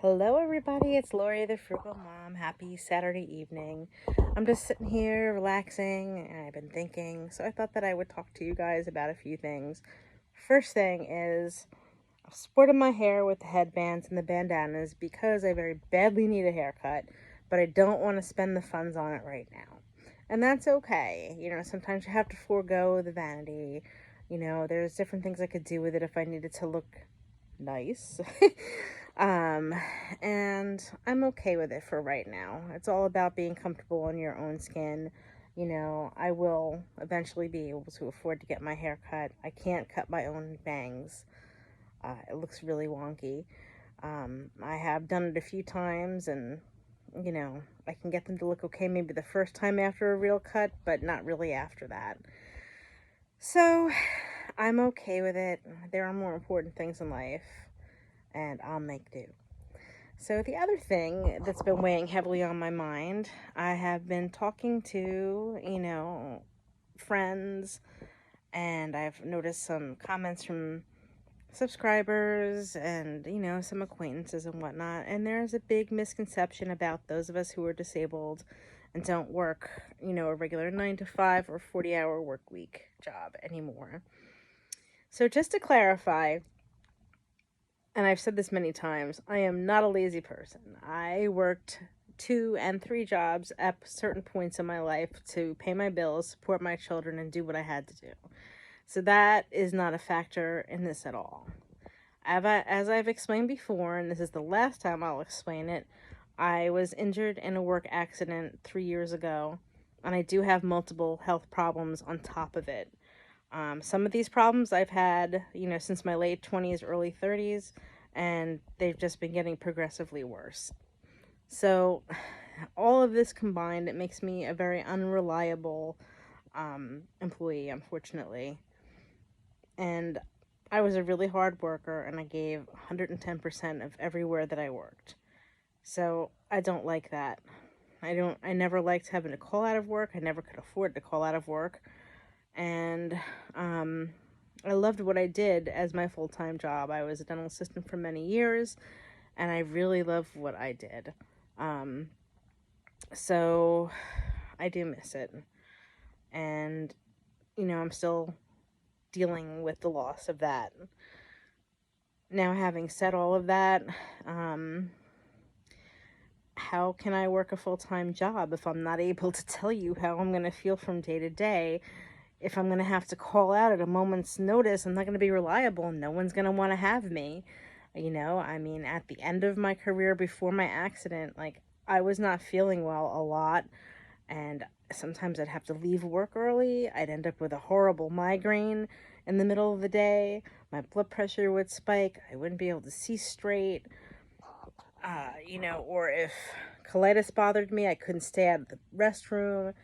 Hello, everybody. It's Lori, the Frugal Mom. Happy Saturday evening. I'm just sitting here relaxing, and I've been thinking, so I thought that I would talk to you guys about a few things. First thing is, I've sported my hair with the headbands and the bandanas because I very badly need a haircut, but I don't want to spend the funds on it right now. And that's okay. Sometimes you have to forego the vanity. There's different things I could do with it if I needed to look nice. um, and I'm okay with it for right now. It's all about being comfortable in your own skin. I will eventually be able to afford to get my hair cut. I can't cut my own bangs. It looks really wonky. I have done it a few times, and I can get them to look okay maybe the first time after a real cut, but not really after that. So I'm okay with it. There are more important things in life, and I'll make do. So the other thing that's been weighing heavily on my mind, I have been talking to, friends, and I've noticed some comments from subscribers and, some acquaintances and whatnot. And there's a big misconception about those of us who are disabled and don't work, a regular 9 to 5 or 40-hour work week job anymore. So just to clarify, and I've said this many times, I am not a lazy person. I worked 2 and 3 jobs at certain points in my life to pay my bills, support my children, and do what I had to do. So that is not a factor in this at all. As I've explained before, and this is the last time I'll explain it, I was injured in a work accident 3 years ago, and I do have multiple health problems on top of it. Some of these problems I've had, since my late 20s, early 30s, and they've just been getting progressively worse. So, all of this combined, it makes me a very unreliable employee, unfortunately. And I was a really hard worker, and I gave 110% of everywhere that I worked. So, I don't like that. I never liked having to call out of work. I never could afford to call out of work. And I loved what I did as my full-time job. I was a dental assistant for many years, and I really loved what I did. So I do miss it. And, I'm still dealing with the loss of that. Now, having said all of that, how can I work a full-time job if I'm not able to tell you how I'm going to feel from day to day? If I'm going to have to call out at a moment's notice, I'm not going to be reliable, and no one's going to want to have me. At the end of my career before my accident, I was not feeling well a lot, and sometimes I'd have to leave work early. I'd end up with a horrible migraine in the middle of the day. My blood pressure would spike. I wouldn't be able to see straight. Or if colitis bothered me, I couldn't stay out of the restroom.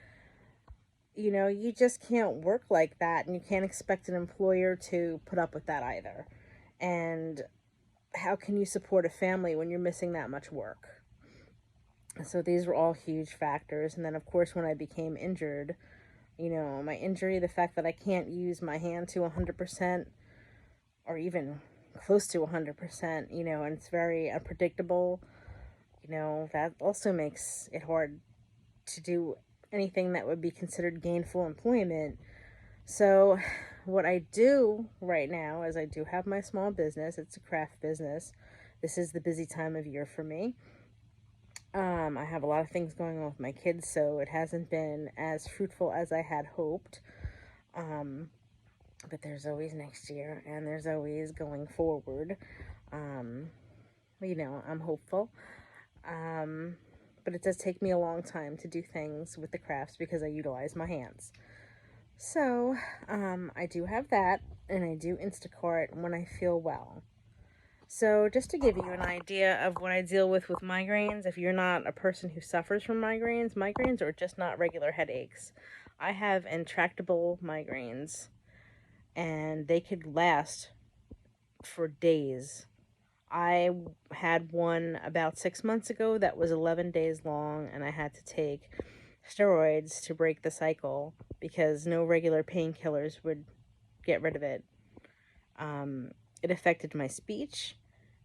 You just can't work like that, and you can't expect an employer to put up with that either. And how can you support a family when you're missing that much work? So these were all huge factors. And then, of course, when I became injured, my injury, the fact that I can't use my hand to 100% or even close to 100%, and it's very unpredictable, that also makes it hard to do anything that would be considered gainful employment. So what I do right now is I do have my small business. It's a craft business. This is the busy time of year for me. I have a lot of things going on with my kids, so it hasn't been as fruitful as I had hoped. But there's always next year, and there's always going forward. I'm hopeful. But it does take me a long time to do things with the crafts because I utilize my hands. So, I do have that, and I do Instacart when I feel well. So, just to give you an idea of what I deal with migraines, if you're not a person who suffers from migraines are just not regular headaches. I have intractable migraines, and they could last for days. I had one about 6 months ago that was 11 days long, and I had to take steroids to break the cycle because no regular painkillers would get rid of it. It affected my speech.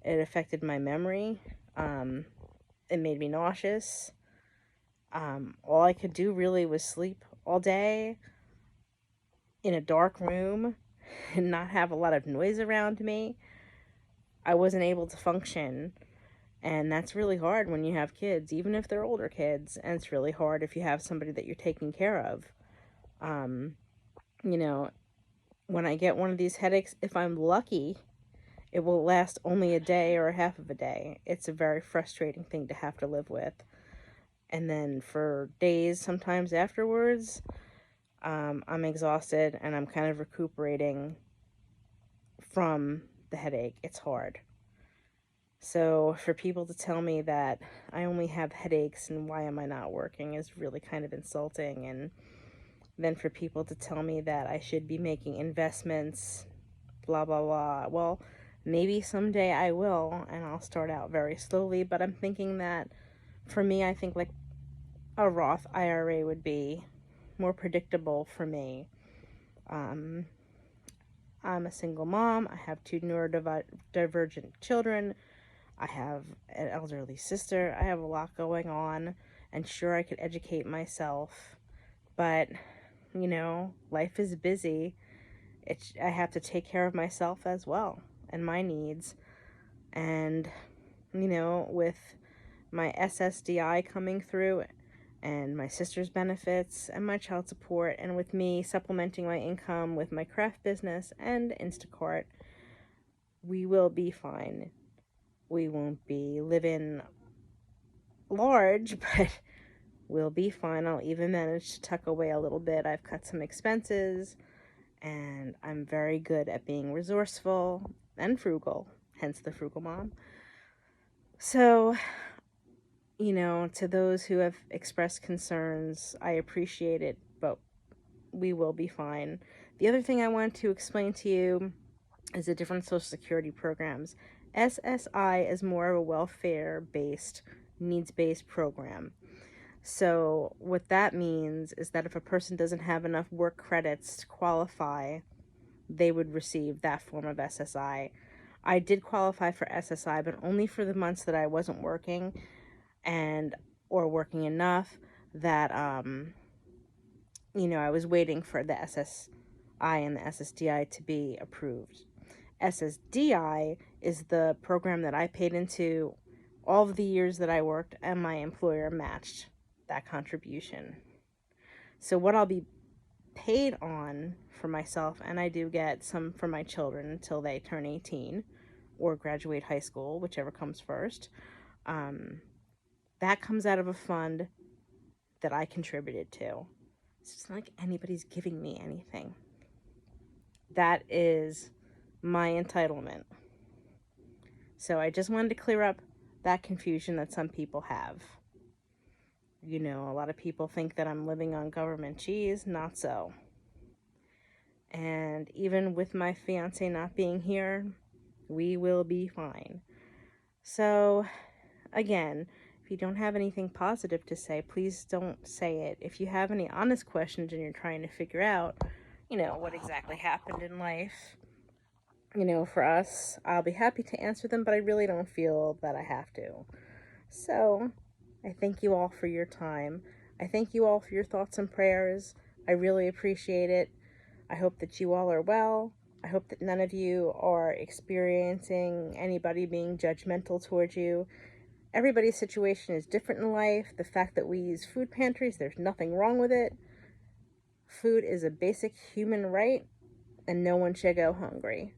It affected my memory. It made me nauseous. All I could do really was sleep all day in a dark room and not have a lot of noise around me. I wasn't able to function. And that's really hard when you have kids, even if they're older kids. And it's really hard if you have somebody that you're taking care of. Um, you know, when I get one of these headaches, if I'm lucky, it will last only a day or a half of a day. It's a very frustrating thing to have to live with. And then for days, sometimes afterwards, I'm exhausted and I'm kind of recuperating from the headache. It's hard. So for people to tell me that I only have headaches and why am I not working is really kind of insulting. And then for people to tell me that I should be making investments, blah, blah, blah. Well, maybe someday I will, and I'll start out very slowly. But I'm thinking that for me, I think like a Roth IRA would be more predictable for me. Um, I'm a single mom. I have two neurodivergent children. I have an elderly sister. I have a lot going on, and sure, I could educate myself, but life is busy. I have to take care of myself as well and my needs. And with my SSDI coming through and my sister's benefits and my child support, and with me supplementing my income with my craft business and Instacart, we will be fine. We won't be living large, but we'll be fine. I'll even manage to tuck away a little bit. I've cut some expenses, and I'm very good at being resourceful and frugal, hence the frugal mom. So, to those who have expressed concerns, I appreciate it, but we will be fine. The other thing I want to explain to you is the different Social Security programs. SSI is more of a welfare-based, needs-based program. So what that means is that if a person doesn't have enough work credits to qualify, they would receive that form of SSI. I did qualify for SSI, but only for the months that I wasn't working or working enough that I was waiting for the SSI and the SSDI to be approved. SSDI is the program that I paid into all of the years that I worked, and my employer matched that contribution. So what I'll be paid on for myself, and I do get some for my children until they turn 18 or graduate high school, whichever comes first, that comes out of a fund that I contributed to. It's not like anybody's giving me anything. That is my entitlement. So I just wanted to clear up that confusion that some people have. A lot of people think that I'm living on government cheese. Not so. And even with my fiance not being here, we will be fine. So, again, if you don't have anything positive to say, please don't say it. If you have any honest questions and you're trying to figure out, what exactly happened in life, for us, I'll be happy to answer them, but I really don't feel that I have to. So, I thank you all for your time. I thank you all for your thoughts and prayers. I really appreciate it. I hope that you all are well. I hope that none of you are experiencing anybody being judgmental towards you. Everybody's situation is different in life. The fact that we use food pantries, there's nothing wrong with it. Food is a basic human right, and no one should go hungry.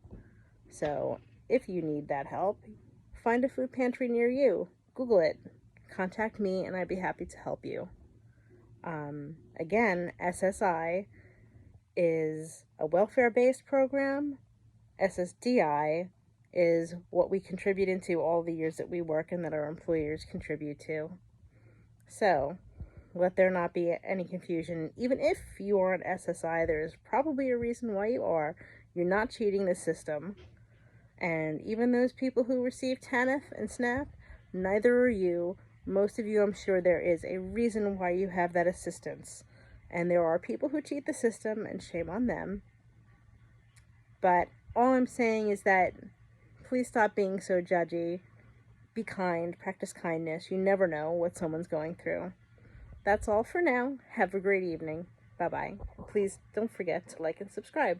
So, if you need that help, find a food pantry near you. Google it. Contact me, and I'd be happy to help you. Again, SSI is a welfare-based program. SSDI is what we contribute into all the years that we work and that our employers contribute to. So, let there not be any confusion. Even if you are on SSI, there is probably a reason why you are. You're not cheating the system. And even those people who receive TANF and SNAP, neither are you. Most of you, I'm sure there is a reason why you have that assistance. And there are people who cheat the system, and shame on them. But all I'm saying is that please stop being so judgy. be kind, practice kindness. You never know what someone's going through. That's all for now. Have a great evening. Bye bye. Please don't forget to like and subscribe.